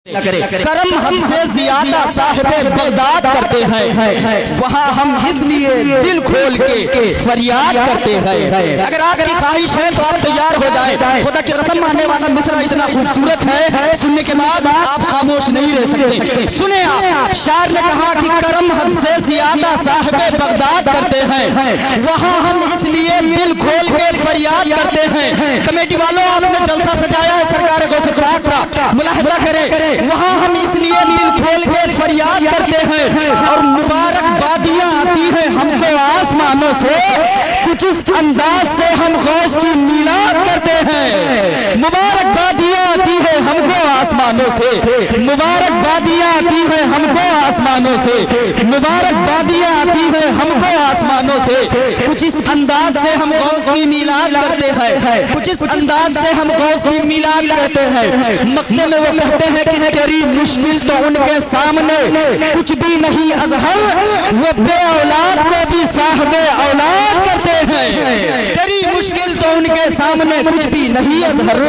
करम हद से ज्यादा साहिबे बगदाद करते हैं, वहाँ हम इसलिए दिल खोल के फरियाद करते हैं। अगर आपकी ख्वाहिश है तो आप तैयार हो जाए। खुदा की कसम, आने वाला मिसरा इतना खूबसूरत है, सुनने के बाद आप खामोश नहीं रह सकते। सुने आप, शायर ने कहा कि करम हद से ज्यादा साहिबे बगदाद करते हैं, वहाँ हम इसलिए दिल खोल के फरियाद करते हैं। कमेटी वालों, आपने जलसा सजाया है सरकार गौसे पाक का, मुलाहिजा करें। वहाँ हम इसलिए दिल खोल के फरियाद करते हैं और मुबारकबादियाँ आती हैं हमको आसमानों से, कुछ इस अंदाज से हम गौस की मीलाद करते हैं। मुबारकबादियाँ आती है हमको आसमानों से, मुबारकबादियाँ आती है हमको आसमानों से, मुबारकबादियाँ आती है हमको आसमानों से, कुछ इस अंदाज से हम गौस की मीलाद करते हैं, कुछ इस अंदाज से हम गौस की मीलाद करते हैं। मक्ते में वो कहते हैं कि तेरी मुश्किल तो उनके सामने कुछ भी नहीं अजहर, वो बे औलाद को भी साहबे औलाद करते हैं। तेरी मुश्किल तो उनके सामने कुछ भी नहीं अजहर,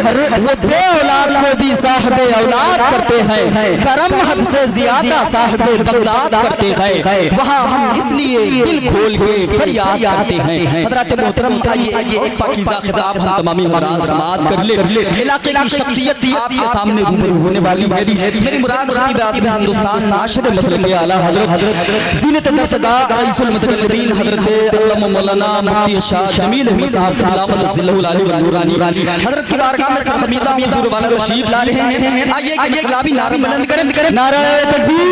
वो बे औलाद को भी साहबे औलाद करते हैं। करम हद से ज्यादा साहबे बगदाद करते हैं, वहाँ हम इसलिए दिल खोल के फरियाद करते हैं। हज़रात मोहतरम, आइए एक पाकीज़ा खिताब हम तमामी हज़रात समाअत कर ले। इलाके की शख्सियत आपके सामने रूबरू होने वाली है। मेरी मुराद हिंदुस्तान नाशिर मसलक आला हजरत ज़ीनत दरसगाह रईसुल मुतकल्लिमीन हजरत अल्लामा मौलाना मुफ्ती शाह जमील अहमद साहब ज़िल्लहुल आली व नूरानी हजरत की बारगाह में सरखमीदा हुजूर वाला तशरीफ ला रहे हैं। आइए एक इनकलाबी नारा बुलंद करें। नारे तकबीर।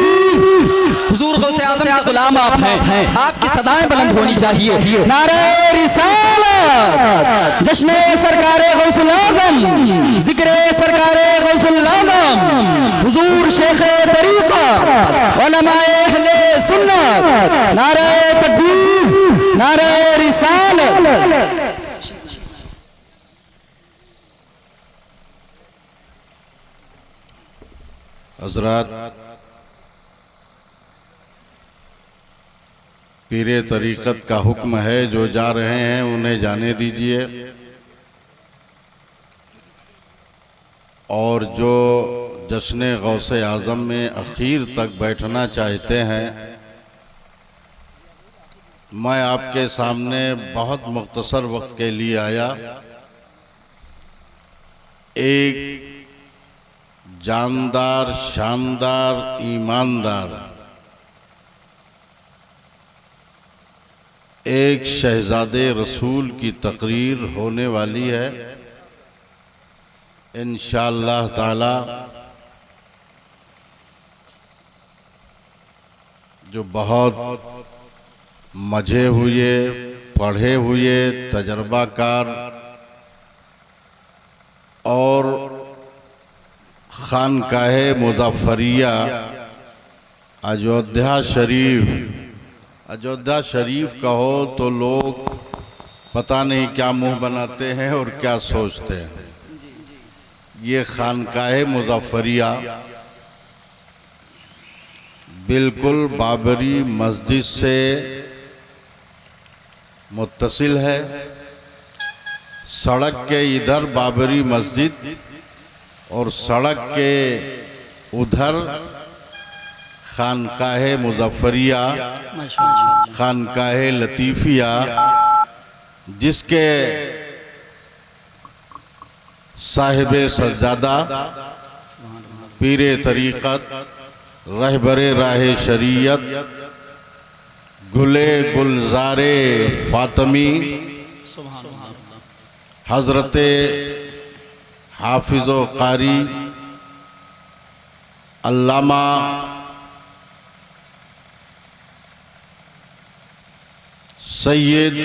हुजूर गौसे आज़म के गुलाम आप हैं, आपकी सदाएं बुलंद होनी चाहिए। नारे रिसालत, जश्न सरकारे गौसुल आज़म, जिक्र सरकारे गौसुल आज़म, हुजूर शेख तरीक़ा, उलमाए अहले सुन्नत। नारे तकबीर, नारे रिसालत। हज़रात, पीरे तरीक़त का हुक्म है, जो जा रहे हैं उन्हें जाने दीजिए, और जो जश्न गौसे आज़म में अखीर तक बैठना चाहते हैं, मैं आपके सामने बहुत मुख्तसर वक्त के लिए आया। एक जानदार, शानदार, ईमानदार, एक शहजादे रसूल की तकरीर होने वाली है इंशाअल्लाह ताला, जो बहुत मजे हुए, पढ़े हुए, तजर्बाकार और खानकाहे मुज़फ़्फ़रिया अयोध्या शरीफ कहो तो लोग पता नहीं क्या मुंह बनाते हैं और क्या सोचते हैं। ये खानकाहे मुज़फ़्फ़रिया बिल्कुल बाबरी मस्जिद से मुत्तसिल है। सड़क के इधर बाबरी मस्जिद और सड़क के उधर खानकाहे मुज़फ़्फ़रिया, खानकाहे लतीफ़िया, जिसके साहिबे सज्जादा, पीरे तरीक़त, रहबरे राहे शरीयत, गुले गुलज़ारे फ़ातिमी, हज़रते हाफिज़ो कारी अल्लामा सैयद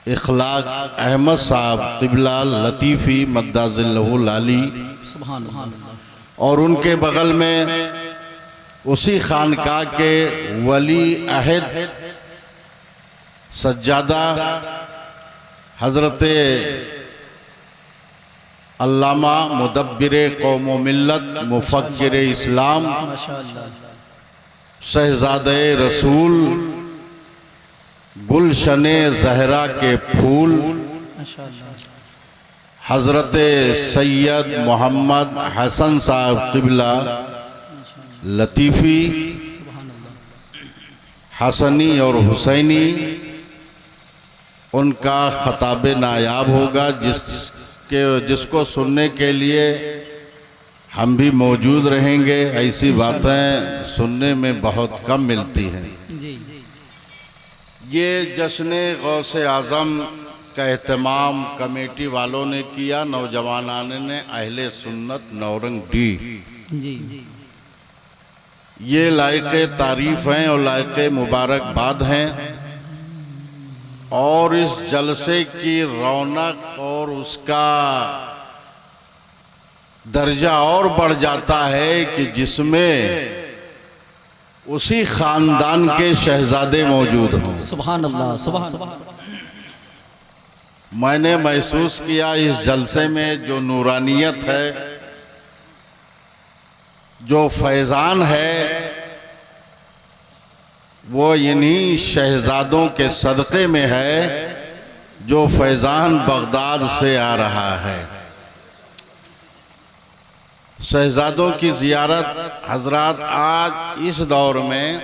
इखलाक अहमद साहब क़िबला लतीफ़ी मद्दाज़िल्लहुल आली, और उनके बगल में उसी खानका के वली अहद सज्जादा हज़रते अल्लामा मुदब्बिरे कौम व मिल्लत, मुफ़क्किरे इस्लाम, शहज़ादे रसूल, गुलशने ज़हरा के फूल, हज़रत सैयद मोहम्मद हसन साहब क़िबला लतीफ़ी हसनी और हुसैनी, उनका ख़ताब नायाब होगा जिसको सुनने के लिए हम भी मौजूद रहेंगे। ऐसी बातें सुनने में बहुत कम मिलती हैं। ये जश्न गौसे आज़म का एहतमाम कमेटी वालों ने किया, नौजवानाने ने अहले सुन्नत नौरंग डी। ये लायक़े तारीफ़ हैं और लायक़े मुबारकबाद हैं। और इस जलसे की रौनक और उसका दर्जा और बढ़ जाता है कि जिसमें उसी ख़ानदान के शहजादे मौजूद हों। सुभान अल्लाह, सुभान अल्लाह। मैंने महसूस किया इस जलसे में जो नूरानियत है, जो फैज़ान है, वो इन्हीं शहजादों के सदक़े में है जो फैज़ान बगदाद से आ रहा है। शहजादों की ज़ियारत हज़रात आज इस दौर में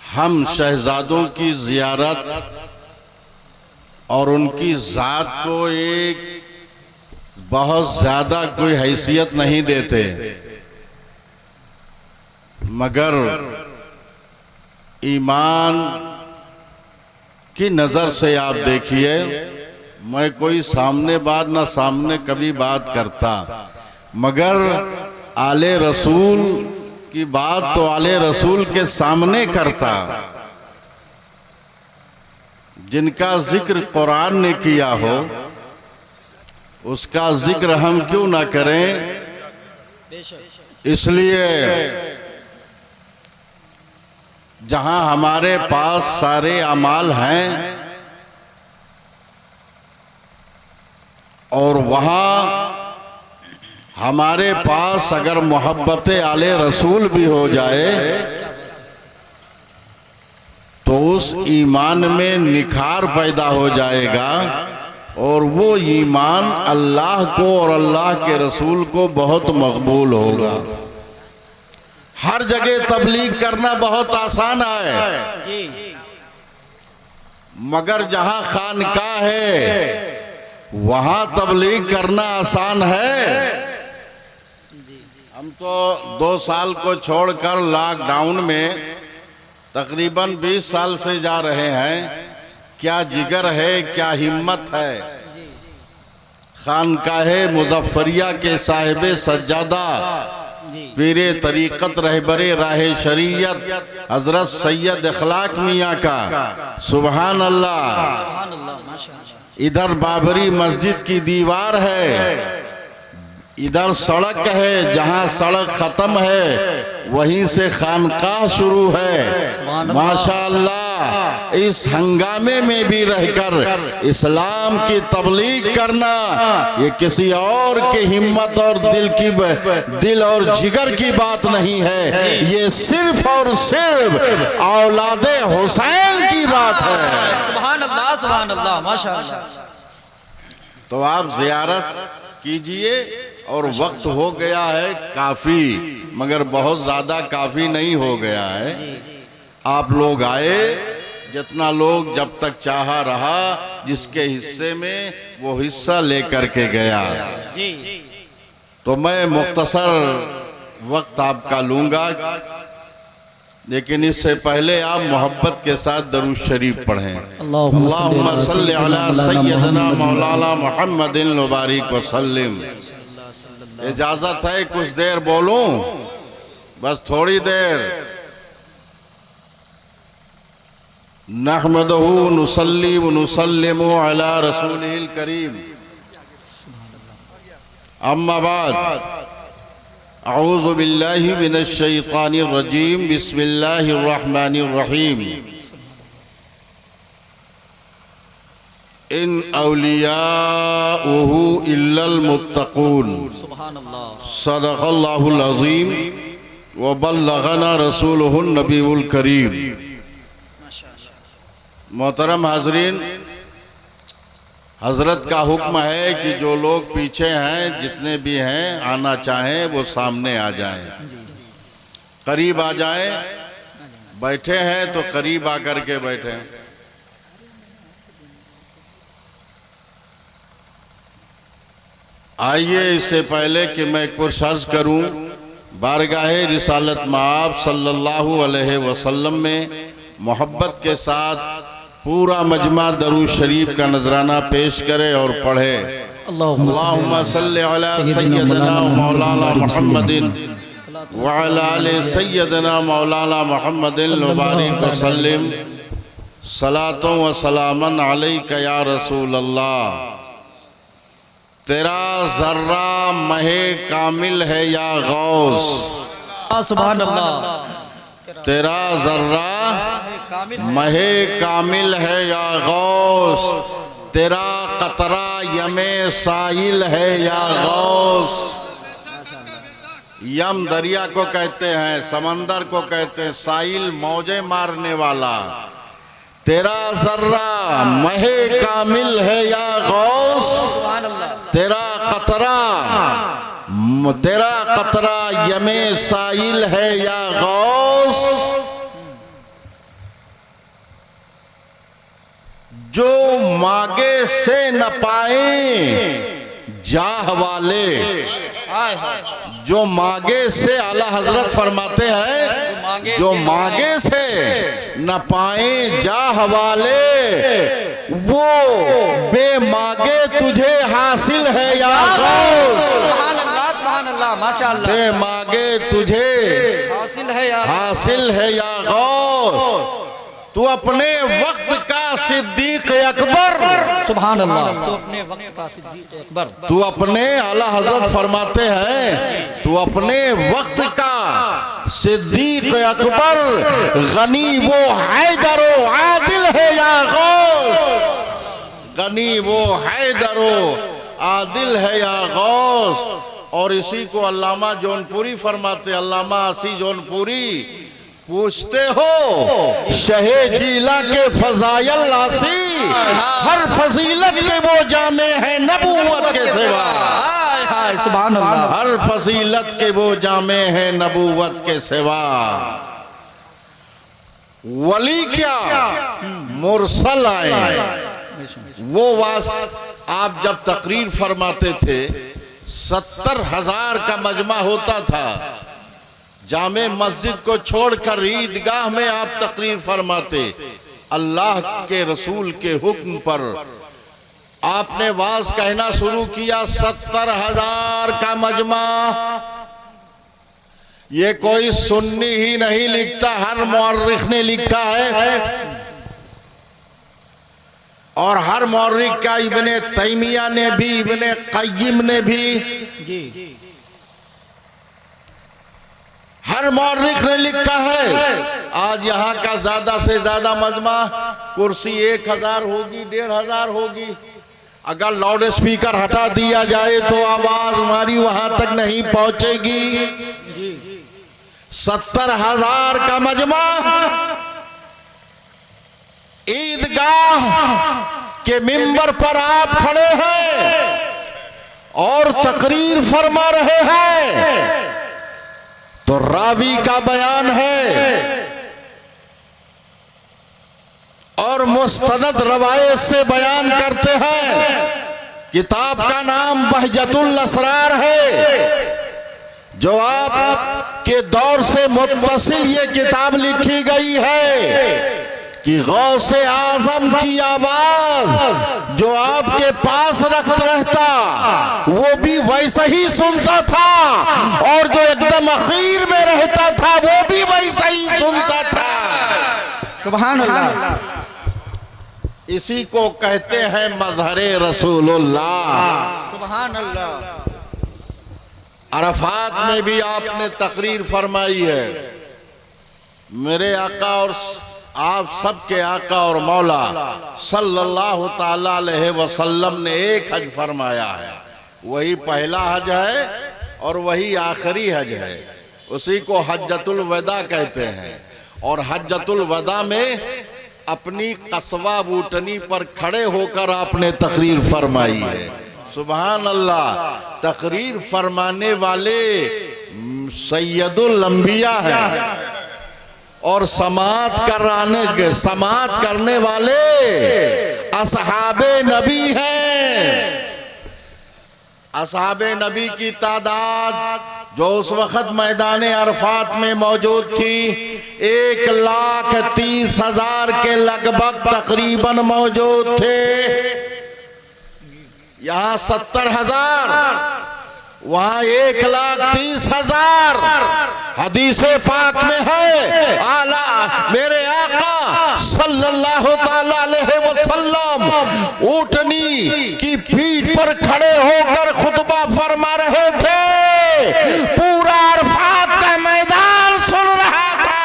हम शहजादों की ज़ियारत और उनकी ज़ात को एक बहुत ज़्यादा कोई हैसियत नहीं देते, मगर ईमान की नज़र से आप देखिए। मैं कोई सामने बात ना सामने कभी बात करता, मगर आले रसूल की बात तो आले रसूल के सामने करता। जिनका जिक्र कुरान ने किया हो उसका जिक्र हम क्यों ना करें। इसलिए जहां हमारे पास सारे अमाल हैं और वहां हमारे पास अगर मोहब्बत आले रसूल भी हो जाए तो उस ईमान में निखार पैदा हो जाएगा और वो ईमान अल्लाह को और अल्लाह के रसूल को बहुत मकबूल होगा। हर जगह तबलीग करना बहुत आसान है, मगर जहां खानकाह है वहां तबलीग करना आसान है। हम तो 2 साल को छोड़कर लॉकडाउन में तकरीबन 20 साल से जा रहे हैं। क्या जिगर है, क्या हिम्मत है। खानकाहे मुज़फ़्फ़रिया के साहिब सज्जादा पीरे तरीक़त रहबरे राह शरीयत हज़रत सैयद अखलाक मियाँ का सुभान अल्लाह। इधर बाबरी मस्जिद की दीवार है, इधर सड़क है, जहां सड़क खत्म है वहीं से खानकाह शुरू है। माशाअल्लाह, इस हंगामे में भी रहकर इस्लाम की तबलीग करना ये किसी और की हिम्मत और दिल और जिगर की बात नहीं है, ये सिर्फ और सिर्फ औलादे हुसैन की बात है। सुभान अल्लाह, सुभान अल्लाह, माशाअल्लाह। तो आप ज़ियारत कीजिए और वक्त हो गया है काफ़ी, मगर बहुत ज़्यादा काफ़ी नहीं हो गया है। आप लोग आए, जितना लोग जब तक चाहा रहा, जिसके हिस्से में वो हिस्सा लेकर के गया। तो मैं मुख्तसर वक्त आपका लूँगा, लेकिन इससे पहले आप मोहब्बत के साथ दरूद शरीफ पढ़ें। अल्लाहुम्मा सल्लि अला सय्यदना मौलाना मुहम्मदिन व बारिक व सल्लिम। इजाजत है कुछ देर बोलूं, बस थोड़ी देर। नहमदहू नुसल्ली व नुसल्लिमु अला रसूलिल करीम, अम्मा बाद, अऊज़ु बिल्लाहि मिनश शैतानिर रजीम, बिस्मिल्लाहिर रहमानिर रहीम। इन औलियाउहु इल्लल मुत्तकून, सदक़ल्लाहुल अज़ीम व बल्लग़ना रसूलुहुन नबीउल करीम। मोहतरम हाज़रीन, हजरत का हुक्म है कि जो लोग पीछे हैं जितने भी हैं आना चाहें वो सामने आ जाएं, करीब आ जाएं। बैठे हैं तो करीब आकर के बैठें। आइए, इससे पहले कि मैं कुछ अर्ज करूं, बारगाहे रिसालत मआब सल्लल्लाहु अलैहि वसल्लम में मोहब्बत के साथ पूरा मजमा दरूद शरीफ का नजराना पेश करे और पढ़े। अल्लाहुम्मा सल्लि अला सय्यदना मौलाना मुहम्मदिन व अला आलि सय्यदना मौलाना मुहम्मदिन व बारिक व सल्लिम सलातों व सलामन अलैका या रसूल अल्लाह। तेरा जर्रा महे कामिल है या गौस, सुभान अल्लाह। तेरा जर्रा महे कामिल है या गौस, तेरा कतरा यमे साइल है या गौस। यम दरिया को कहते हैं, समंदर को कहते हैं, साइल मौजे मारने वाला। तेरा जर्रा महे कामिल है या गौस, तेरा कतरा यमे साइल है या गौस। जो मांगे से न पाए जाह वाले, जो मांगे से, आला हजरत फरमाते हैं जो मांगे से न पाए जाह वाले, वो बेमांगे तुझे हासिल है या गौस। बेमांगे तुझे हासिल है या गौस। तू अपने वक्त का सिद्दीक अकबर, सुभान अल्लाह। तो अपने वक्त का सिद्दीक अकबर, तू अपने, आला हजरत फरमाते हैं तू अपने वक्त का सिद्दीक अकबर, गनी वो हैदरो आदिल है या गौस। गनी वो हैदरो आदिल है या गौस। और इसी को अल्लामा जौनपुरी फरमाते, अल्लामा आसी जौनपुरी, पूछते हो शहे जीला के फजाइल आसी, हर फजीलत के वो जामे हैं नबूवत के सिवा। सुभान अल्लाह। हर फजीलत के वो जामे हैं नबूवत के सिवा। वली क्या मुरसल आए। वो आप जब तकरीर फरमाते थे 70,000 का मजमा होता था। जामे मस्जिद को छोड़कर ईदगाह में आप तकरीर फरमाते। अल्लाह के रसूल के हुक्म पर आपने वाज कहना शुरू किया। 70,000 का मजमा, ये कोई सुन्नी ही नहीं लिखता, हर मुअर्रिख ने लिखा है। और हर मुअर्रिख का इब्ने तैमिया ने भी, इब्ने क़य्यिम ने भी, हर मुअर्रिख ने लिखा है। आज यहाँ का ज्यादा से ज्यादा मजमा, कुर्सी 1000 होगी, 1500 होगी। अगर लाउड स्पीकर हटा दिया जाए तो आवाज हमारी वहां तक नहीं पहुंचेगी। 70,000 का मजमा, ईदगाह के मिंबर पर आप खड़े हैं और तकरीर फरमा रहे हैं, तो रावी का बयान है और मुस्तनद रवायत से बयान करते हैं। किताब का नाम बहजतुल असरार है, जो आप के दौर से मुत्तसिल ये किताब लिखी गई है कि गौसे आजम की आवाज जो आपके पास रहता वो भी वैसा ही सुनता था, और जो एकदम अखीर में रहता था वो भी वैसा ही सुनता था। सुभान अल्लाह। इसी को कहते हैं मजहरे रसूलुल्लाह। सुभान अल्लाह। अरफात में भी आपने तकरीर फरमाई है। मेरे आका और आप सबके आका और मौला सल्लल्लाहु ताला अलैहि वसल्लम ने एक हज फरमाया है। वही पहला हज है और वही आखिरी हज है। उसी को हज्जतुल वदा कहते हैं। और हज्जतुल वदा में अपनी कस्बा बूटनी पर खड़े होकर आपने तकरीर फरमाई है। सुभान अल्लाह। तकरीर फरमाने वाले सैयदुल अंबिया है और समात करने वाले असहाबे नबी हैं। असहाबे नबी की तादाद जो उस वक्त मैदान अरफात में मौजूद थी 1,30,000 के लगभग तकरीबन मौजूद थे। यहाँ 70,000, वहां 1,30,000। हदीसे पाक में है आला मेरे आका सल्लल्लाहु ताला अलैहि वसल्लम ऊँटनी की पीठ पर खड़े होकर खुतबा फरमा रहे थे। पूरा अरफात का मैदान सुन रहा था।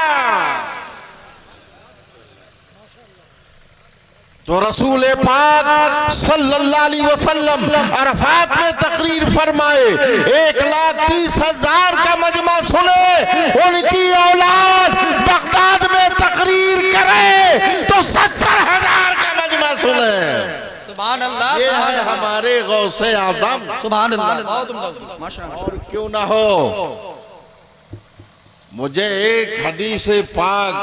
तो रसूल पाक सल्लल्लाहु अलैहि वसल्लम अरफात में तकरीर फरमाए, 1,30,000 का मजमा सुने। उनकी औलाद बगदाद में तकरीर करे तो 70,000 का मजमा सुने। सुभान अल्लाह। ये है हमारे गौसे आज़म। सुभान अल्लाह। माशाअल्लाह। और क्यों ना हो, मुझे एक हदीस पाक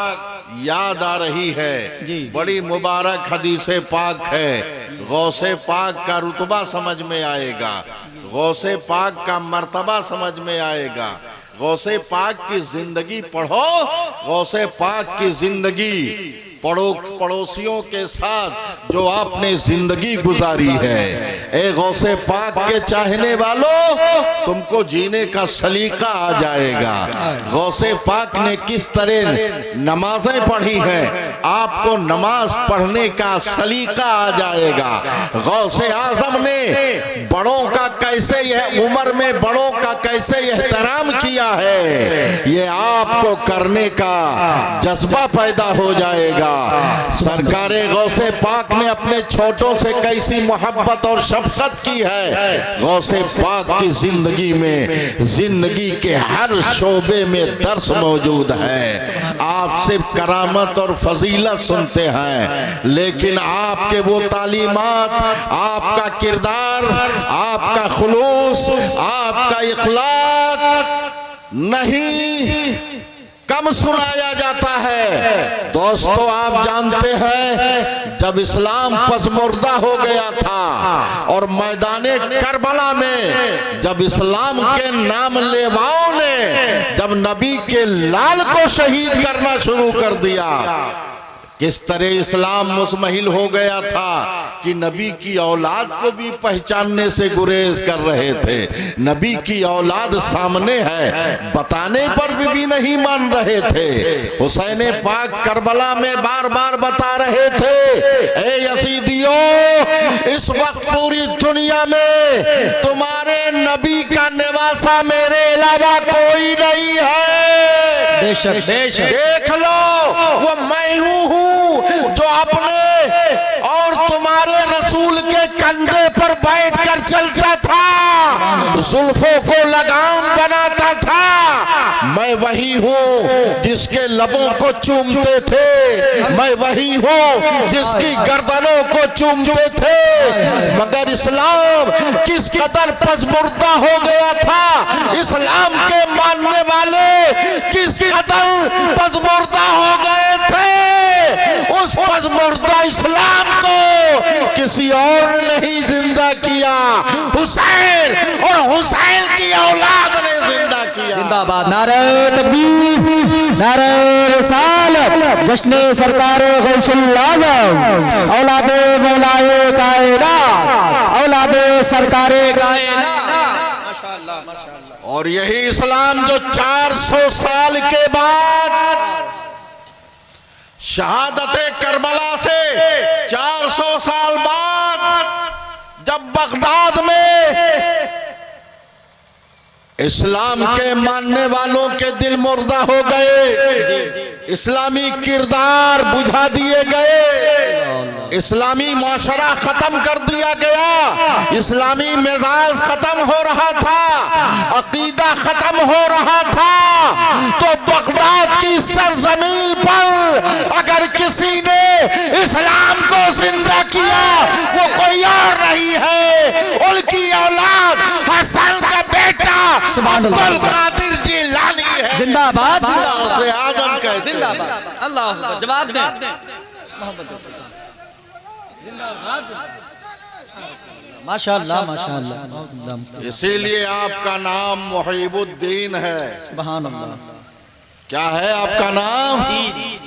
याद आ रही है जी। बड़ी मुबारक हदीस पाक है। गौसे पाक का रुतबा समझ में आएगा, गौसे पाक का मर्तबा समझ में आएगा। गौसे पाक की जिंदगी पढ़ो, गौसे पाक की जिंदगी पड़ोसियों के साथ जो आपने जिंदगी गुजारी है। ए गौसे पाक के चाहने वालों, तुमको जीने का सलीका आ जाएगा। गौसे पाक ने किस तरह नमाजें पढ़ी हैं, आपको नमाज पढ़ने का सलीका आ जाएगा। गौसे आजम ने बड़ों का कैसे यह उम्र में बड़ों का कैसे एहतराम किया है, ये आपको करने का जज्बा पैदा हो जाएगा। सरकारे गौसे पाक ने अपने छोटों से कैसी मोहब्बत और शफकत की है। गौसे पाक की जिंदगी में जिंदगी के हर शोबे में दर्स मौजूद है। आप सिर्फ करामत और फजीलत सुनते हैं, लेकिन आपके वो तालीमात, आपका किरदार, आपका खुलूस, आपका इखलाक नहीं कम सुनाया जाता है। दोस्तों, आप जानते हैं जब इस्लाम पसमुर्दा हो गया था और मैदाने करबला में जब इस्लाम के नाम लेवाओं ने जब नबी के लाल को शहीद करना शुरू कर दिया, किस तरह इस्लाम मुस्महिल हो गया था कि नबी की औलाद को भी पहचानने से गुरेज कर रहे थे। नबी की औलाद सामने है बताने पर भी नहीं मान रहे थे। हुसैन पाक करबला में बार बार बता रहे थे, ए यजीदियों, इस वक्त पूरी दुनिया में तुम्हारे नबी का निवासा मेरे अलावा कोई नहीं है। बेशक बेशक। देख लो, वो मैं हूँ जो अपने और तुम्हारे रसूल के कंधे पर बैठकर चलता था, जुल्फों को लगाम बनाता था। मैं वही हूँ जिसके लबों को चूमते थे, मैं वही हूँ जिसकी गर्दनों को चूमते थे। मगर इस्लाम किस कदर पसमुर्दा हो गया था, इस्लाम के मानने वाले किस कदर पसमुर्दा हो गए थे। उस पसमुर्दा इस्लाम को किसी और ने नहीं जिंदा किया, हुसैन और हुसैन की औलाद ने जिंदा किया। जिंदाबाद। नारे तकबीर, नारे रिसालत, जश्न सरकारे गौसुल आज़म, औलादे मौलाए कायनात, औलादे सरकारे कायनात। माशाअल्लाह माशाअल्लाह। और यही इस्लाम जो 400 साल के बाद शहादत करबला से 400 साल बाद जब बगदाद में इस्लाम के मानने वालों के दिल मुर्दा हो गए, इस्लामी किरदार बुझा दिए गए, इस्लामी माशरा खत्म कर दिया गया, इस्लामी मिजाज खत्म हो रहा था, अकीदा खत्म हो रहा था, तो बगदाद की सरजमीन पर अगर किसी ने इस्लाम को जिंदा किया वो कोई और नहीं है, उनकी औलाद हसन का बेटा अब्दुल कादिर जिलानी है। जिंदाबाद गौसे आजम कहते हैं। जिंदाबाद। अल्लाह अकबर। जवाब दें। माशाअल्लाह माशाअल्लाह। इसीलिए आपका नाम मुहीबुद्दीन है। सुभान अल्लाह। क्या है आपका नाम?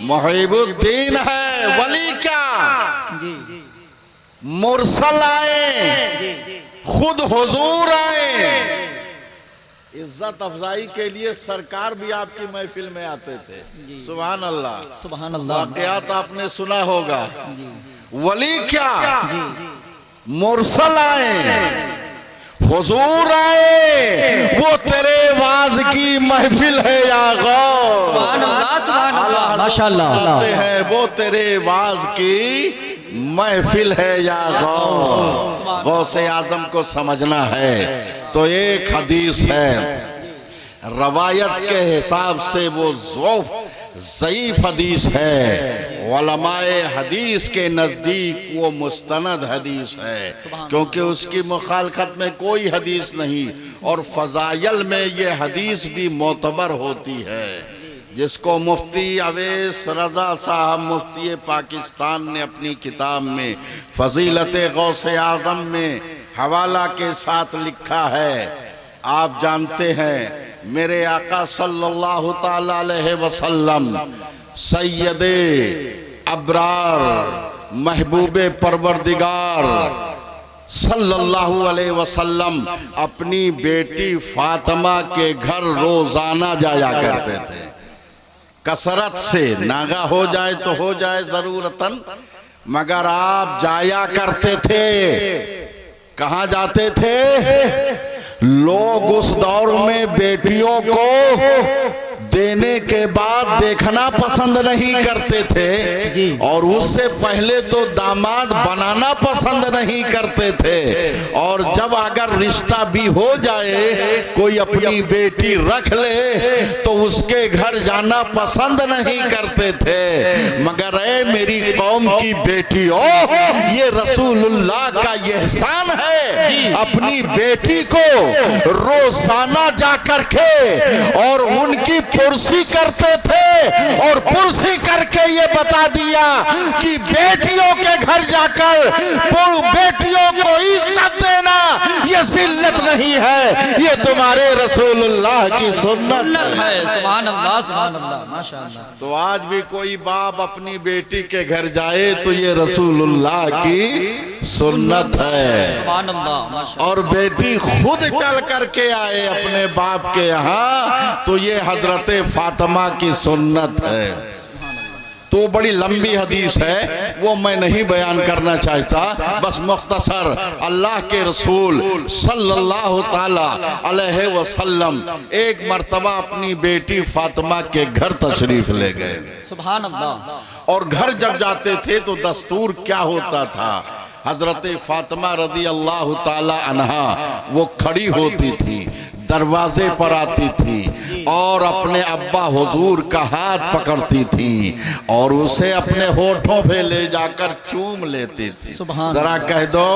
मुहीबुद्दीन है। वली क्या? मुरसल आए, खुद हुजूर आए। इज्जत अफजाई के लिए सरकार भी आपकी महफिल में आते थे। सुभान अल्लाह सुभान अल्लाह। वाक़यात आपने सुना होगा। वली क्या? मुरसल आए, हुजूर आए, वो तेरे वाज की महफिल है या गौस। सुभान अल्लाह सुभान अल्लाह माशाअल्लाह। हैं वो तेरे वाज की महफिल है या गौस। गौसे आजम को समझना है तो एक हदीस है, रवायत के हिसाब से वो ज़ईफ हदीस है, उलमाए हदीस के नज़दीक वो मुस्तनद हदीस है, क्योंकि उसकी मुखालफत में कोई हदीस नहीं, और फ़ज़ाइल में ये हदीस भी मोतबर होती है, जिसको मुफ्ती अवैस रज़ा साहब मुफ्ती पाकिस्तान ने अपनी किताब में फ़ज़ीलत गौसे आज़म में हवाला के साथ लिखा है। आप जानते हैं मेरे आका सल्लल्लाहु ताला अलैहि वसल्लम सैयदे अब्रार महबूबे परवरदिगार सल्लल्लाहु अलैहि वसल्लम अपनी बेटी फातिमा के घर रोजाना जाया करते थे। कसरत से नागा हो जाए तो हो जाए ज़रूरतन, मगर आप जाया करते थे। कहाँ जाते थे? लोग उस दौर में बेटियों को देने के बाद देखना पसंद नहीं करते थे, और उससे पहले तो दामाद बनाना पसंद नहीं करते थे, और जब अगर रिश्ता भी हो जाए, कोई अपनी बेटी रख ले तो उसके घर जाना पसंद नहीं करते थे। मगर ऐ मेरी कौम की बेटियों, ये रसूलुल्लाह का एहसान है, अपनी बेटी को रोजाना जा करके और उनकी पुरसी करते थे, और पुरसी करके ये बता दिया कि बेटियों के घर जाकर बेटियों को इज्जत देना ये जिल्लत नहीं है, ये तुम्हारे रसूलुल्लाह की सुन्नत है। सुभान अल्लाह सुभान अल्लाह माशाअल्लाह। तो आज भी कोई बाप अपनी बेटी के घर जाए तो ये रसूलुल्लाह की सुन्नत है। सुभान अल्लाह माशाअल्लाह। और बेटी खुद चल करके आए अपने बाप के यहाँ तो ये हजरत फातिमा की सुन्नत है। तो बड़ी लंबी हदीस है, वो मैं नहीं बयान करना चाहता, बस मुख्तसर अल्लाह के रसूल सल्लल्लाहु ताला अलैहि वसल्लम एक मर्तबा अपनी बेटी फातिमा के घर तशरीफ ले गए। सुभान अल्लाह। और घर जब जाते थे तो दस्तूर क्या होता था, हजरत फातिमा रदी अल्लाह ताला अन्हा वो खड़ी होती थी, दरवाजे पर आती थी और अपने अब्बा हुजूर का हाथ पकड़ती थी और उसे अपने होठों पे ले जाकर चूम लेती थी। जरा कह दो,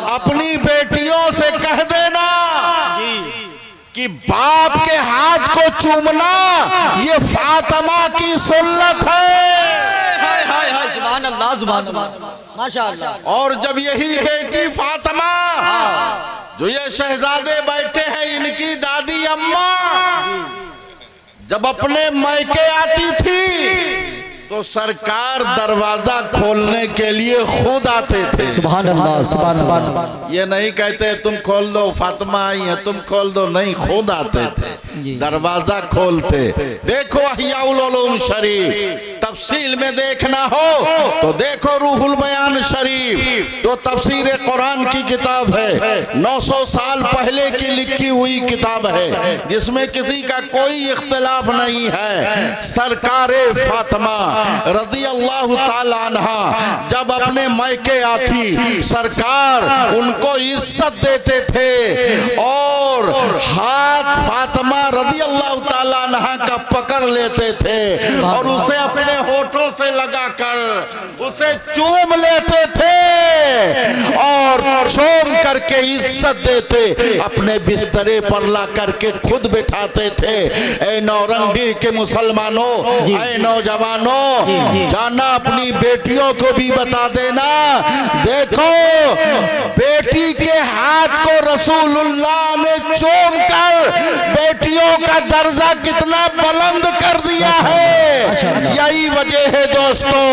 अपनी बेटियों से कह देना कि बाप के हाथ को चूमना ये फातिमा की सुन्नत है। सुभान अल्लाह सुभान अल्लाह माशाअल्लाह। और जब यही बेटी फातिमा जो ये शहजादे बैठे हैं, इनकी दादी अम्मा जब अपने मायके आती थी तो सरकार दरवाजा खोलने के लिए खुद आते थे। सुभान अल्लाह सुभान अल्लाह। ये नहीं कहते तुम खोल दो, फातिमा आई है तुम खोल दो, नहीं, खुद आते थे, दरवाजा खोलते। देखो अहियाउल उलूम शरीफ, तफसील में देखना हो तो देखो रूहुल बयान शरीफ, तो तफसीर कुरान की किताब है, 900 साल पहले की लिखी हुई किताब है, जिसमें किसी का कोई इख्तिलाफ नहीं है। सरकारे फातिमा रज़ी अल्लाह ताला अन्हा जब अपने मायके आती, सरकार उनको इज्जत देते थे और हाथ फातिमा रज़ी अल्लाह ताला अन्हा का पकड़ लेते थे और उसे अपने होठों से लगाकर उसे चूम लेते थे और चूम करके इज्जत देते, अपने बिस्तरे पर ला करके खुद बिठाते थे। ए नौरंगी के मुसलमानों, ए नौजवानों, जाना अपनी बेटियों को भी बता देना, देखो बेटी के हाथ को रसूलुल्लाह ने चूम कर बेटियों का दर्जा कितना बुलंद कर दिया है। यही वजह है दोस्तों,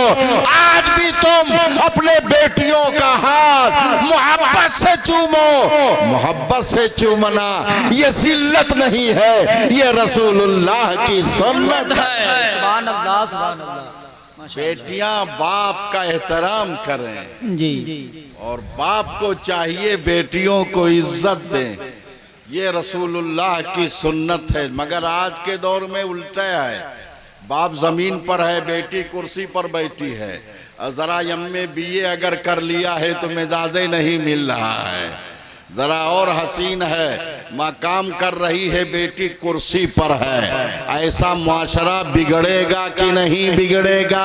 आज भी तुम अपने बेटियों का हाथ मोहब्बत से चूमो। मोहब्बत से चूमना ये जिल्लत नहीं है, ये रसूलुल्लाह की सुन्नत है। सुभान अल्लाह, सुभान अल्लाह। बेटियां बाप का एहतराम करें जी, और बाप को चाहिए बेटियों को इज्जत दें, ये रसूलुल्लाह की सुन्नत है। मगर आज के दौर में उल्टा है, बाप जमीन पर है, बेटी कुर्सी पर बैठी है। जरा एम.ए. BA अगर कर लिया है तो मिजाजे नहीं मिल रहा है। जरा और हसीन है, मकाम कर रही है, बेटी कुर्सी पर है। ऐसा मुआशरा बिगड़ेगा कि नहीं बिगड़ेगा?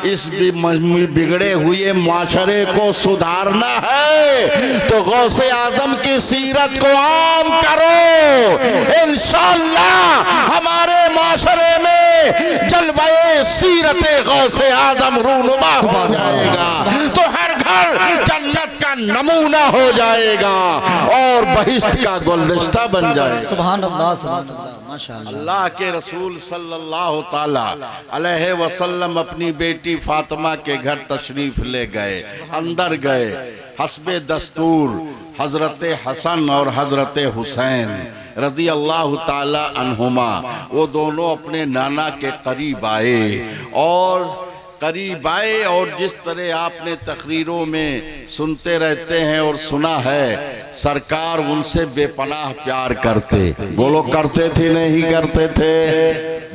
इस बिगड़े हुए मुआशरे को सुधारना है तो गौसे आजम की सीरत को आम करो। इंशाअल्लाह हमारे मुआशरे में जलवाए सीरते गौसे आजम रूनुमा हो जाएगा, तो हर घर जन्नत का नमूना हो जाएगा और बहिश्त का गुलदस्ता बन जाएगा। सुभान अल्लाह, सुभान अल्लाह, माशाअल्लाह। अल्लाह के रसूल सल्लल्लाहु ताला अलैहि वसल्लम अपनी बेटी फातिमा के घर तशरीफ ले गए। अंदर गए, हस्बे दस्तूर हजरत हसन और हजरत हुसैन रदी अल्लाह ताला अन्हुमा, वो दोनों अपने नाना के करीब आए और जिस तरह आपने तकरीरों में सुनते रहते हैं और सुना है, सरकार उनसे बेपनाह प्यार करते। बोलो, करते थे नहीं करते थे?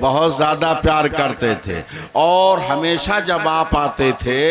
बहुत ज़्यादा प्यार करते थे। और हमेशा जब आप आते थे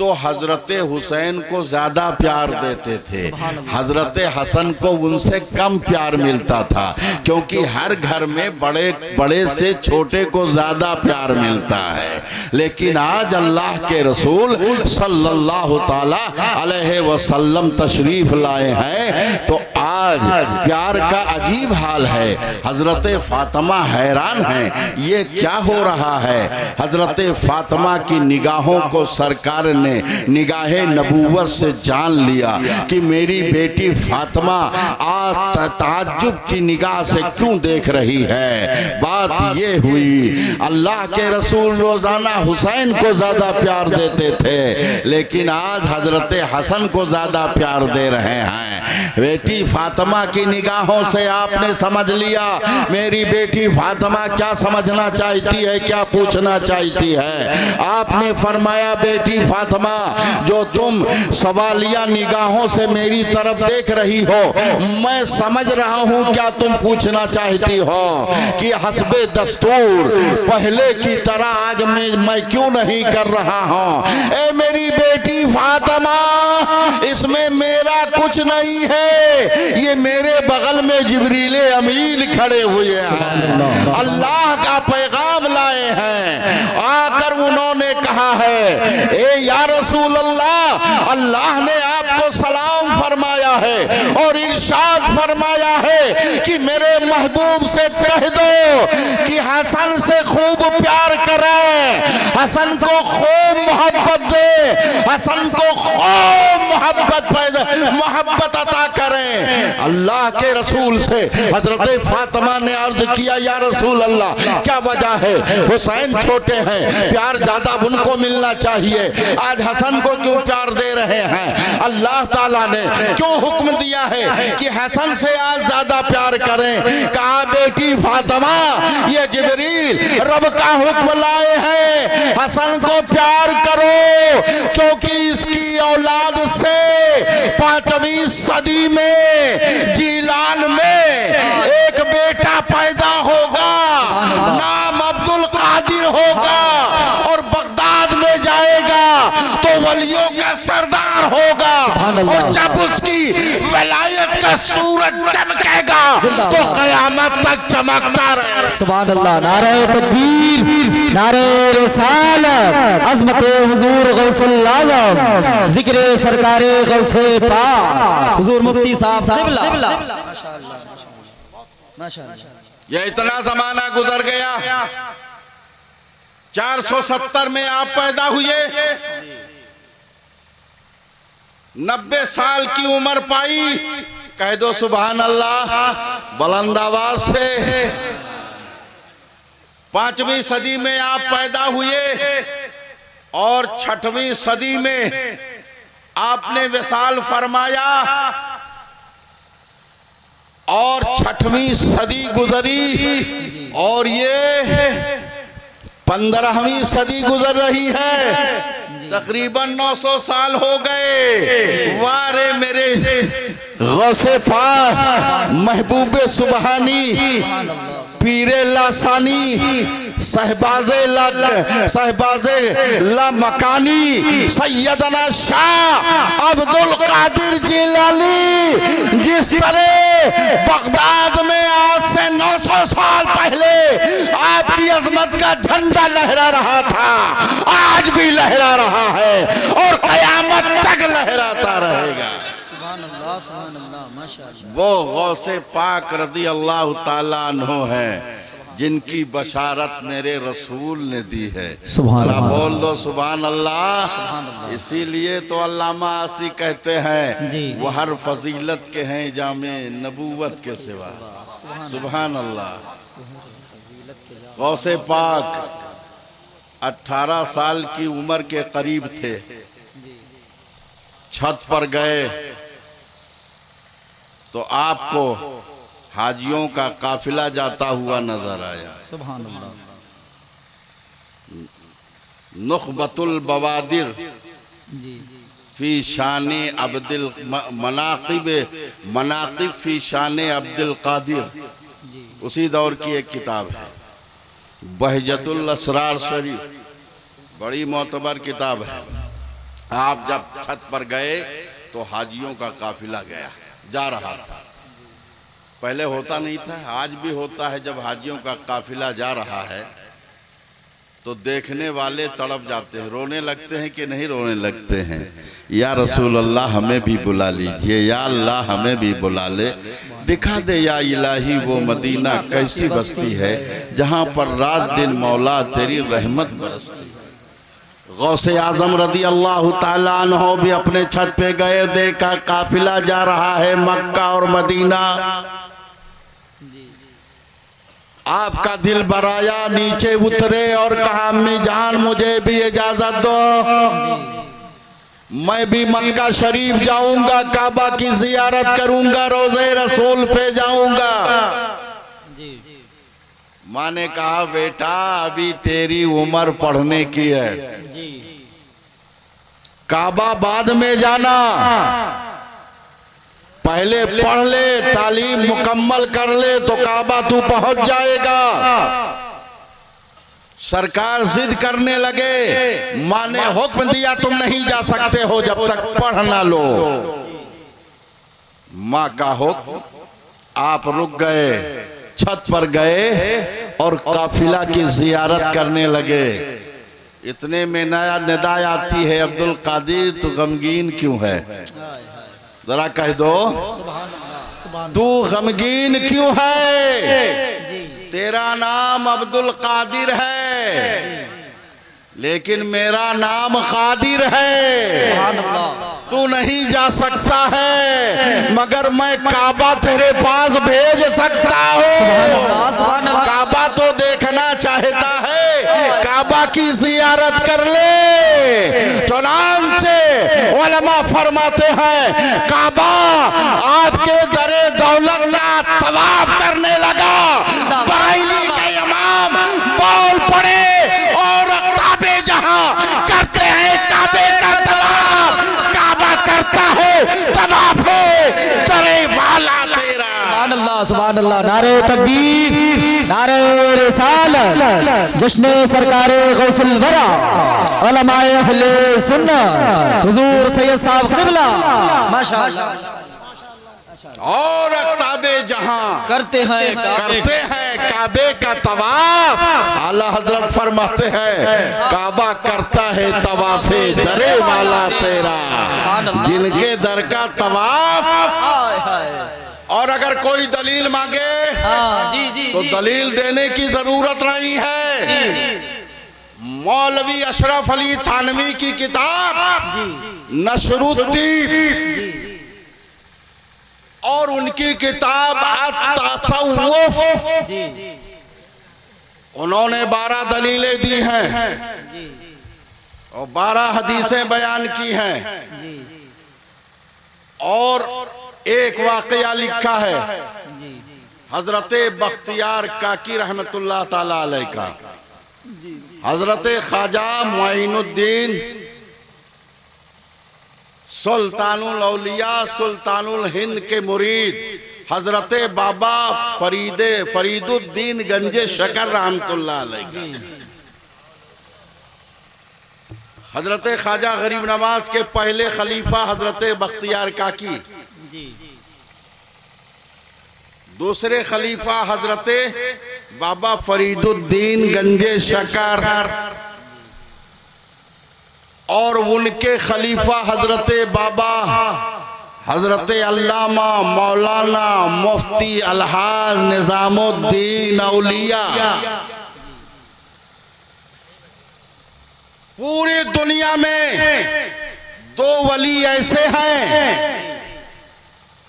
तो हजरत हुसैन को ज़्यादा प्यार देते थे, हजरत हसन को उनसे कम प्यार मिलता था, क्योंकि हर घर में बड़े बड़े से छोटे को ज़्यादा प्यार मिलता है। लेकिन आज अल्लाह के रसूल सल्लल्लाहु ताला अलैहि वसल्लम तशरीफ लाए हैं तो आज प्यार का अजीब हाल है। हजरत फातिमा हैरान हैं, ये क्या हो रहा है? हजरत फातिमा की निगाहों को सरकार ने निगाहे नबूवत से जान लिया कि मेरी बेटी फातिमा आज ताज्जुब की निगाह से क्यों देख रही है। बात ये हुई, अल्लाह के रसूल रोजाना हुसैन को ज्यादा प्यार देते थे, लेकिन आज हजरत हसन को ज्यादा प्यार दे रहे हैं। बेटी फातिमा की निगाहों से आपने समझ लिया मेरी बेटी फातिमा क्या समझना चाहती है, क्या पूछना चाहती है। आपने फरमाया, बेटी फातिमा, जो तुम सवालिया निगाहों से मेरी तरफ देख रही हो, मैं समझ रहा हूं क्या तुम पूछना चाहती हो कि हस्बे दस्तूर पहले की तरह आज मैं क्यों नहीं कर रहा हूं। ए मेरी बेटी फातिमा, इसमें मेरा कुछ नहीं है, ये मेरे बगल में जिब्रील अमीन खड़े हुए हैं, अल्लाह का पैगाम लाए हैं। आकर उन्होंने कहा है, ए या रसूल अल्लाह, अल्लाह ने आपको सलाम फरमाया है और इरशाद फरमाया है कि मेरे महबूब से कह दो कि हसन से खूब प्यार करें, हसन को खूब मोहब्बत दे, हसन को खूब मोहब्बत अता करें। अल्लाह के रसूल से हजरत फातिमा ने अर्ज किया, या रसूल अल्लाह, क्या वजह है? हुसैन छोटे हैं, प्यार ज्यादा उनको मिलना चाहिए, आज हसन को क्यों प्यार दे रहे हैं? अल्लाह ताला ने क्यों हुक्म दिया है कि हसन से आज ज्यादा प्यार करें? कहा, बेटी फातिमा, ये जिब्रील रब का हुक्म लाए हैं, हसन को प्यार करो, क्योंकि इसकी औलाद से 5वीं सदी में जीलान में एक बेटा पैदा होगा, नाम अब्दुल कादिर होगा, और बगदाद में जाएगा तो वलियों का सरदार होगा। और जब उसकी वलायत का सूरज चमकेगा तो क़यामत तक चमकता रहेगा। सुभान अल्लाह। नारे तकबीर, नारे रिसालत, अज़मते हुजूर गौसुल आज़म, जिक्र सरकारे गौसे पाक हुजूर मुफ्ती साहब क़िबला। ये इतना जमाना गुजर गया, 470 में आप पैदा हुए, 90 साल की उम्र पाई, कह दो सुभान अल्लाह बुलंद आवाज से। 5वीं सदी में आप पैदा हुए और 6वीं सदी में आपने विसाल फरमाया और 6वीं सदी गुजरी और ये 15वीं सदी गुजर रही है। तकरीबन 900 साल हो गए। वारे मेरे गौसे पाक महबूबे सुबहानी पीरे लासानी सहबाजे ला मकानी सैयदना शाह अब्दुल कादिर जिलानी, जिस तरह बगदाद में आज से 900 साल पहले आपकी अजमत का झंडा लहरा रहा था, आज भी लहरा रहा है और कयामत तक लहराता रहेगा। वो गौसे पाक रज़ी अल्लाह ताला अन्हु हैं जिनकी बशारत मेरे रसूल ने दी है। जरा बोल दो सुभान अल्लाह। इसीलिए तो अल्लामा आसी कहते हैं वो हर फजीलत के हैं जामे नबूवत के सिवा। सुभान अल्लाह। गौसे पाक 18 साल की उम्र के करीब थे, छत पर गए तो आपको हाजियों का काफिला जाता हुआ नजर आया। सुभान अल्लाह। नुखबतुल बवादिर फी शान अब्दुल मनाकिब फी शान अब्दुल कादिर, उसी दौर की एक किताब है। बहजतुल असरार शरीफ, बड़ी मोतबर किताब है। आप जब छत पर गए तो हाजियों का काफिला गया, जा रहा था। पहले होता नहीं था, आज भी होता है। जब हाजियों का काफिला जा रहा है तो देखने वाले तड़प जाते हैं, रोने लगते हैं कि नहीं रोने लगते हैं। या रसूल अल्लाह हमें भी बुला लीजिए, या अल्लाह हमें भी बुला ले, दिखा दे या इलाही वो मदीना कैसी बस्ती है जहाँ पर रात दिन मौला तेरी रहमत बरसती। गौसे आजम रज़ी अल्लाह ताला अन्हु भी अपने छत पे गए, देखा काफिला जा रहा है मक्का और मदीना। आपका दिल बराया, नीचे उतरे और कहा अम्मी जान मुझे भी इजाजत दो, मैं भी मक्का शरीफ जाऊंगा, काबा की जियारत करूंगा, रोज़े रसूल पे जाऊंगा। माँ ने कहा बेटा अभी तेरी उम्र पढ़ने की है, काबा बाद में जाना, पहले पढ़ ले, तालीम मुकम्मल कर ले तो काबा तू पहुंच जाएगा। सरकार जिद करने लगे, माँ ने हुक्म दिया तुम नहीं जा सकते हो जब तक पढ़ ना लो। माँ का हुक्म, आप रुक गए, छत पर गए और काफिला की जियारत करने लगे। इतने में नया निदा आती है, अब्दुल कादिर तू गमगीन क्यों है? जरा कह दो तू गमगीन क्यों है? तेरा नाम अब्दुल कादिर है लेकिन मेरा नाम कादिर है। तू नहीं जा सकता है मगर मैं काबा तेरे पास भेज सकता हूँ। काबा तो देखना चाहता है, काबा की जियारत कर ले। चुनांचे उलमा फरमाते हैं काबा आपके दरे दौलत का तवाफ करने लगा। बरेली के इमाम बोल पड़े और काबे जहां करते हैं काबे का तवाफ, काबा करता है तवाफ दरे वाला तेरा। सुभान अल्लाह, सुभान अल्लाह। नारे तकबीर, नारे रिसालत, जश्न सरकार गौसुल वरा, उलमाए अहले सुन्नत, हुजूर सैयद साहब क़िबला माशाअल्लाह। और अख्ताबे जहां करते हैं काबे का तवाफ। आला हजरत फरमाते हैं काबा करता है तवाफे दरे वाला तेरा, जिनके दर का तवाफ। और अगर कोई दलील मांगे तो दलील देने की जरूरत नहीं है। मौलवी अशरफ अली थानवी की किताब नशरुद्दीन और उनकी किताब अत-तसव्वुफ, उन्होंने 12 दलीलें दी हैं और 12 हदीसें बयान की हैं और एक वाकया लिखा है हजरत बख्तियार काकी रहमतुल्लाह ताला अलैह का। हजरत ख्वाजा मुइनुद्दीन सुल्तानुल औलिया सुल्तानुल हिंद के मुरीद हजरत बाबा फरीदुद्दीन गंजे शकर रहमतुल्लाह अलैह, हजरत ख्वाजा गरीब नवाज के पहले खलीफा हजरत बख्तियार काकी, दूसरे खलीफा हजरत बाबा फरीदुद्दीन गंजे शकर और उनके खलीफा हजरत बाबा हजरत अल्लामा मौलाना मुफ्ती अलहाज निजामुद्दीन औलिया। पूरी दुनिया में 2 वली ऐसे हैं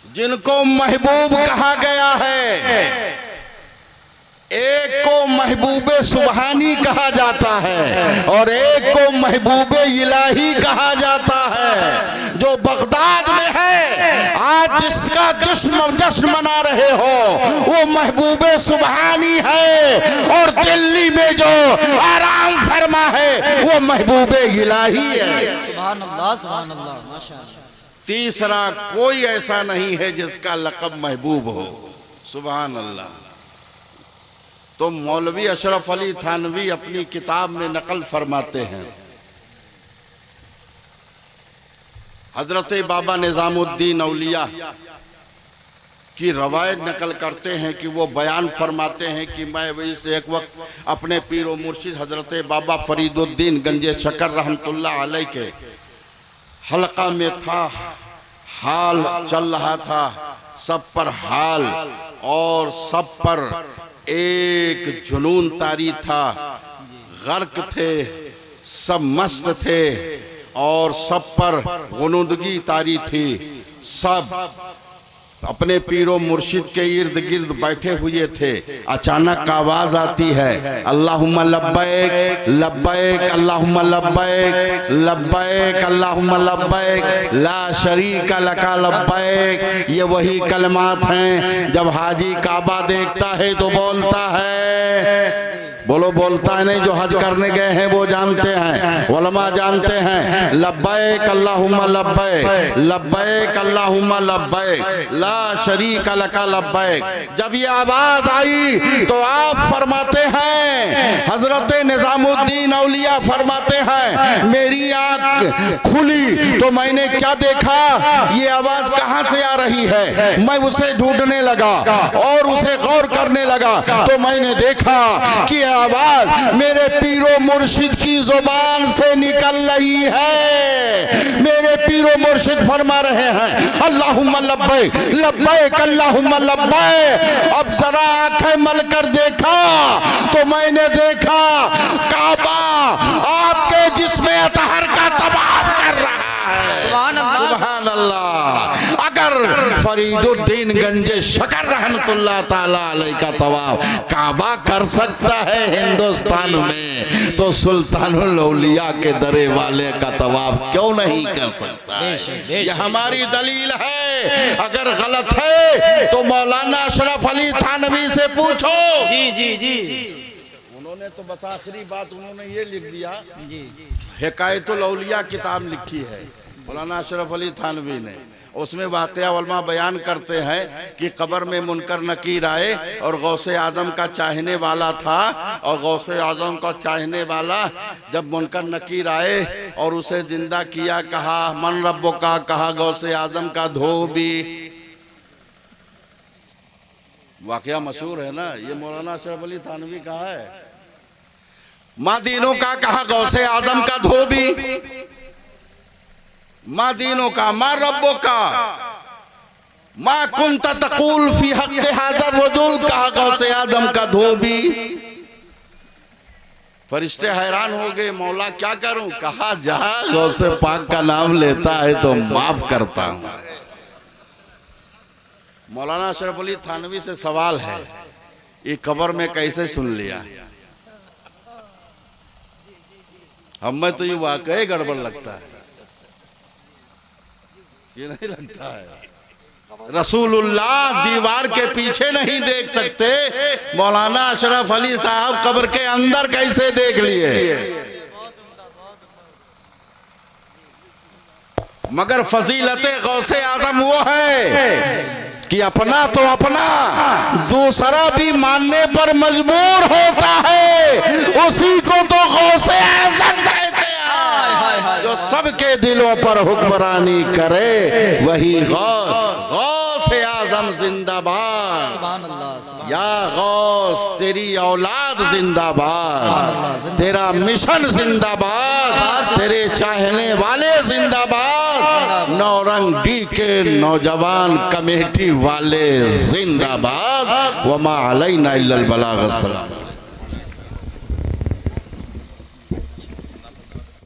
जिनको महबूब कहा गया है। एक को महबूबे सुबहानी कहा जाता है और एक को महबूबे इलाही कहा जाता है। जो बगदाद में है आज जिसका जश्न मना रहे हो वो महबूबे सुबहानी है और दिल्ली में जो आराम फरमा है वो महबूबे इलाही है। सुभान अल्लाह सुभान अल्लाह माशाअल्लाह। तीसरा कोई ऐसा नहीं है जिसका लक़ब महबूब हो। सुभान अल्लाह। तो मौलवी अशरफ अली थानवी अपनी किताब में नकल फरमाते हैं हजरत बाबा निजामुद्दीन औलिया की रवायत नकल करते हैं कि वो बयान फरमाते हैं कि मैं वही से एक वक्त अपने पीर व मुर्शिद हजरत बाबा फरीदुद्दीन गंजे शकर रहमतुल्लाह अलैह के हलका में था। हाल चल रहा था, सब पर हाल और सब पर एक जुनून तारी था। गर्क थे, सब मस्त थे और सब पर गुनूदगी तारी थी। सब अपने पीरो मुर्शिद के इर्द गिर्द बैठे हुए थे। अचानक आवाज आती है अल्लाहुम्मा लब्बैक लब्बैक अल्लाहुम्मा लब्बैक लब्बैक अल्लाहुम्मा लब्बैक ला शरीका लका लब्बैक। ये वही कलमात हैं जब हाजी काबा देखता है तो बोलता है। बोलता है नहीं, जो हज करने गए हैं वो जानते हैं, उलमा जानते हैं। लब्बैक अल्लाहुम्मा लब्बैक लब्बैक अल्लाहुम्मा लब्बैक ला शरीका लका लब्बैक। जब ये आवाज आई तो आप फरमाते हैं, हजरत निजामुद्दीन औलिया फरमाते हैं, मेरी आंख खुली तो मैंने क्या देखा, ये आवाज कहां से आ रही है। मैं उसे ढूंढने लगा और उसे गौर करने लगा तो मैंने देखा कि आवाज मेरे पीरो मुर्शिद की जुबान से निकल रही है। मेरे पीरो मुर्शिद फरमा रहे हैं अल्लाहुम्मा लब्बैक लब्बैक अल्लाहुम्मा लब्बैक। अब जरा आंखें मल कर देखा तो मैंने देखा काबा आपके जिस्म अतहर का तवाफ कर रहा है। सुभान अल्लाह सुभान अल्लाह। अगर फरीदुद्दीन गंजे शकर रहमतुल्लाह ताला अलैह का तवाफ काबा कर सकता है हिंदुस्तान में तो सुल्तानुल औलिया के दरे वाले का तवाफ क्यों नहीं कर सकता है। यह हमारी दलील है। अगर गलत है तो मौलाना अशरफ अली थानवी से पूछो। जी जी जी उन्होंने तो बता आखिरी बात उन्होंने ये लिख दिया, हिकायतुल औलिया किताब लिखी है मौलाना अशरफ अली थानवी ने, उसमें वाक़या उलमा बयान करते हैं कि कब्र में मुनकर नकीर आए और गौसे आजम का चाहने वाला था, और गौसे आजम का चाहने वाला जब मुनकर नकीर आए और उसे जिंदा किया, कहा मन रब्बो का, कहा गौसे आजम का धोबी। वाक़या मशहूर है ना, ये मौलाना अशरफ अली थानवी का है। माँ दीनों का, कहा गौसे आजम का धोबी। माँ दीनों का, माँ रब्बों का, माँ कुंत तक़ूल फी हक़्क़ हाज़र रजुल, कहा गौसे आदम का धोबी। फरिश्ते हैरान हो गए, मौला क्या करूं? कहा जहां गौसे पाक का नाम लेता है तो माफ करता हूं। मौलाना अशरफ अली थानवी से सवाल है, ये कब्र में कैसे सुन लिया? हमें तो ये वाकई गड़बड़ लगता है, ये नहीं लगता है। रसूलुल्लाह दीवार के पीछे नहीं देख सकते, मौलाना अशरफ अली साहब कब्र के अंदर कैसे देख लिए? मगर फजीलते गौसे आजम वो है कि अपना तो अपना, दूसरा भी मानने पर मजबूर होता है, उसी को तो गौसे आजम कहते हैं। जो सबके दिलों पर हुक्मरानी करे वही गौसे आजम जिंदाबाद। या गौस तेरी औलाद जिंदाबाद, तेरा मिशन जिंदाबाद, तेरे चाहने वाले जिंदाबाद, नौरंग डी के नौजवान कमेटी वाले जिंदाबाद। वमा अलैना इल्लल बलाग।